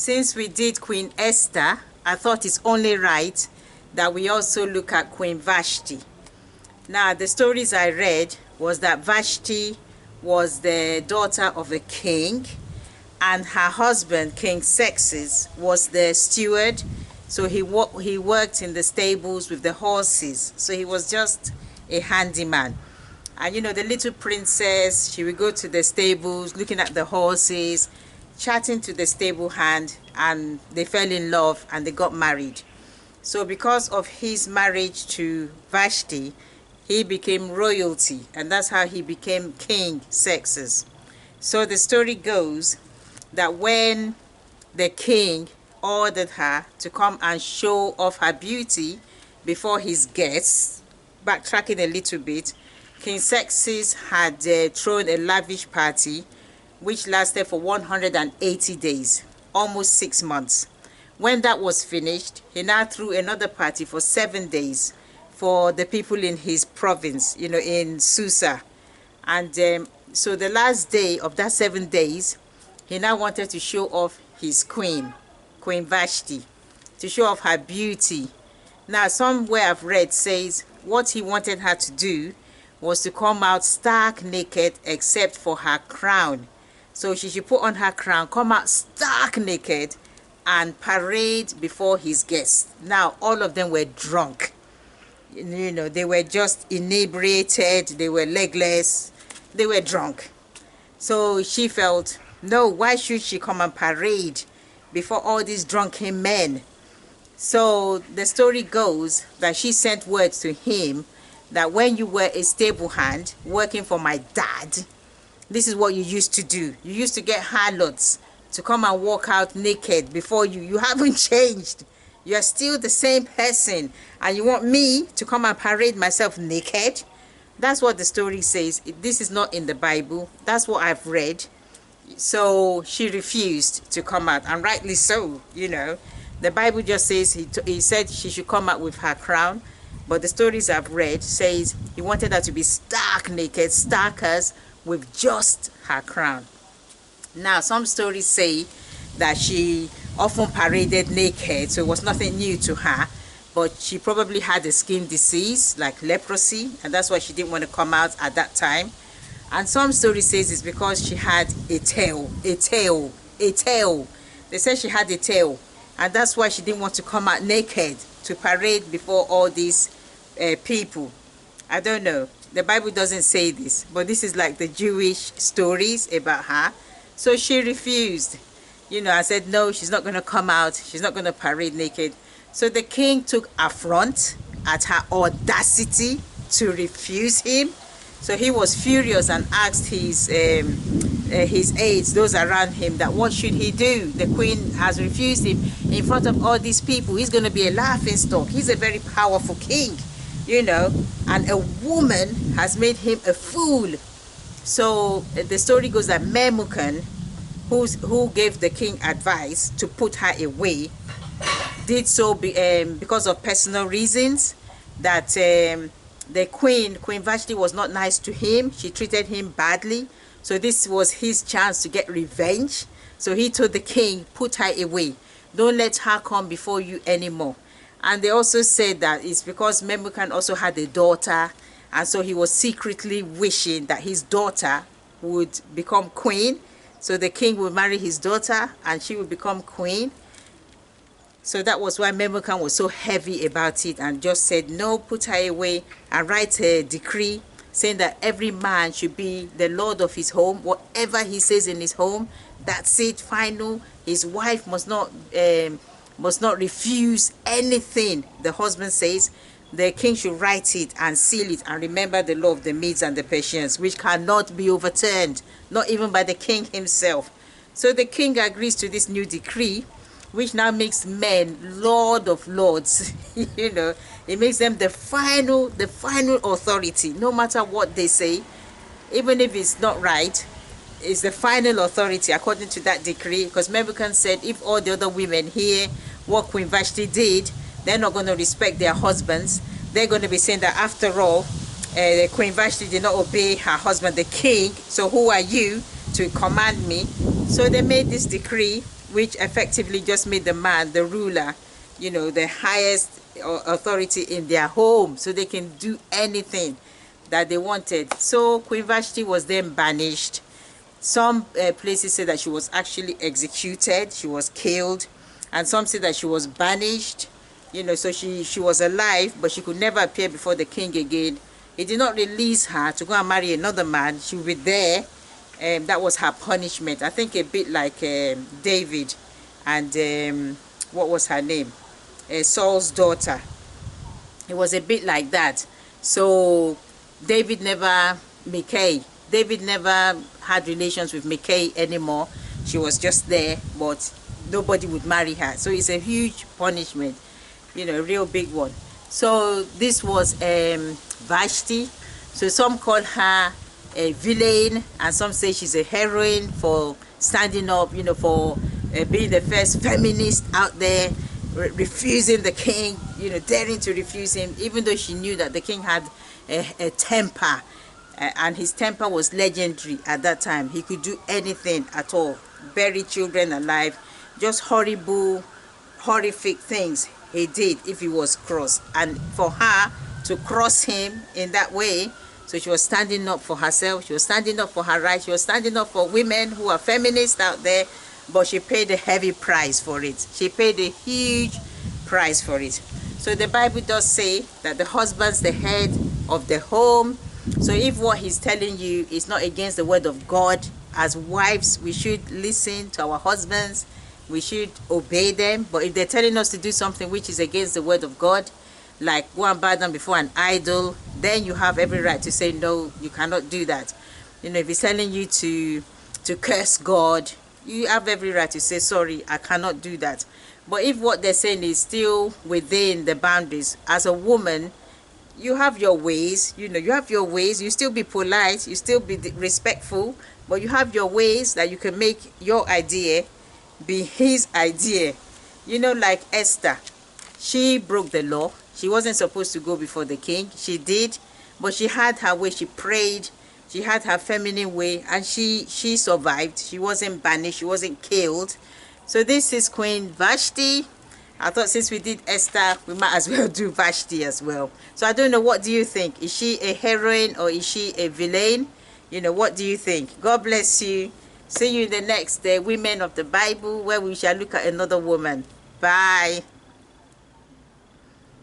Since we did Queen Esther, I thought it's only right that we also look at Queen Vashti. Now, the stories I read was that Vashti was the daughter of a king, and her husband, King Xerxes, was the steward. So he worked in the stables with the horses. So he was just a handyman. And you know, the little princess, she would go to the stables, looking at the horses, chatting to the stable hand, and they fell in love and they got married. So because of his marriage to Vashti, he became royalty, and that's how he became King Xerxes. So the story goes that when the king ordered her to come and show off her beauty before his guests, backtracking a little bit, King Xerxes had thrown a lavish party which lasted for 180 days, almost 6 months. When that was finished, he now threw another party for 7 days for the people in his province, you know, in Susa. And so the last day of that 7 days, he now wanted to show off his queen, Queen Vashti, to show off her beauty. Now, somewhere I've read says what he wanted her to do was to come out stark naked except for her crown. So she should put on her crown, come out stark naked, and parade before his guests. Now, all of them were drunk. You know, they were just inebriated, they were legless, they were drunk. So she felt, no, why should she come and parade before all these drunken men? So the story goes that she sent words to him that when you were a stable hand working for my dad, this is what you used to do. You used to get harlots to come and walk out naked before you. You haven't changed. You are still the same person. And you want me to come and parade myself naked? That's what the story says. This is not in the Bible. That's what I've read. So she refused to come out. And rightly so, you know. The Bible just says he said she should come out with her crown. But the stories I've read says he wanted her to be stark naked, stark as with just her crown. Now, some stories say that she often paraded naked, so it was nothing new to her, but she probably had a skin disease like leprosy, and that's why she didn't want to come out at that time. And some story says it's because she had a tail. They said she had a tail, and that's why she didn't want to come out naked to parade before all these people. I don't know. The Bible doesn't say this, but this is like the Jewish stories about her. So she refused. You know, I said, no, she's not going to come out. She's not going to parade naked. So the king took affront at her audacity to refuse him. So he was furious and asked his aides, those around him, that what should he do? The queen has refused him in front of all these people. He's going to be a laughing stock. He's a very powerful king, you know, and a woman has made him a fool. So the story goes that Memucan, who gave the king advice to put her away, did so because of personal reasons, that the Queen Vashti was not nice to him. She treated him badly. So this was his chance to get revenge. So he told the king, put her away. Don't let her come before you anymore. And they also said that it's because Memucan also had a daughter, and so he was secretly wishing that his daughter would become queen. So the king would marry his daughter and she would become queen. So that was why Memucan was so heavy about it and just said, no, put her away, and write a decree saying that every man should be the lord of his home. Whatever he says in his home, that's it, final. His wife must not refuse anything the husband says. The king should write it and seal it and remember the law of the Medes and the Persians, which cannot be overturned, not even by the king himself. So the king agrees to this new decree, which now makes men lord of lords. You know, it makes them the final authority. No matter what they say, even if it's not right, it's the final authority according to that decree. Because Memucan said, if all the other women hear what Queen Vashti did, they're not going to respect their husbands. They're going to be saying that after all, Queen Vashti did not obey her husband, the king. So who are you to command me? So they made this decree which effectively just made the man the ruler, you know, the highest authority in their home, so they can do anything that they wanted. So Queen Vashti was then banished. Some places say that she was actually executed, she was killed, and some say that she was banished, you know, so she was alive, but she could never appear before the king again. He did not release her to go and marry another man. She would be there. That was her punishment. I think a bit like David and what was her name? Saul's daughter. It was a bit like that. So David never had relations with Mikay anymore. She was just there, but nobody would marry her. So it's a huge punishment, you know, a real big one. So this was Vashti. So some call her a villain, and some say she's a heroine for standing up, you know, for being the first feminist out there, refusing the king, you know, daring to refuse him, even though she knew that the king had a temper, and his temper was legendary at that time. He could do anything at all, bury children alive, just horrible, horrific things he did if he was cross. And for her to cross him in that way, so she was standing up for herself, she was standing up for her rights, she was standing up for women who are feminists out there, but she paid a heavy price for it. She paid a huge price for it. So the Bible does say that the husband's the head of the home. So if what he's telling you is not against the word of God, as wives, we should listen to our husbands, we should obey them. But if they're telling us to do something which is against the word of God, like go and bow down before an idol, then you have every right to say no, you cannot do that. You know, if he's telling you to curse God, you have every right to say sorry, I cannot do that. But if what they're saying is still within the boundaries, as a woman, you have your ways, you know, you have your ways, you still be polite, you still be respectful, but you have your ways that you can make your idea be his idea. You know, like Esther, she broke the law. She wasn't supposed to go before the king. She did, but she had her way. She prayed. She had her feminine way, and she survived. She wasn't banished. She wasn't killed. So this is Queen Vashti. I thought since we did Esther, we might as well do Vashti as well. So I don't know, what do you think? Is she a heroine or is she a villain? You know, what do you think? God bless you. See you in the next Women of the Bible, where we shall look at another woman. Bye.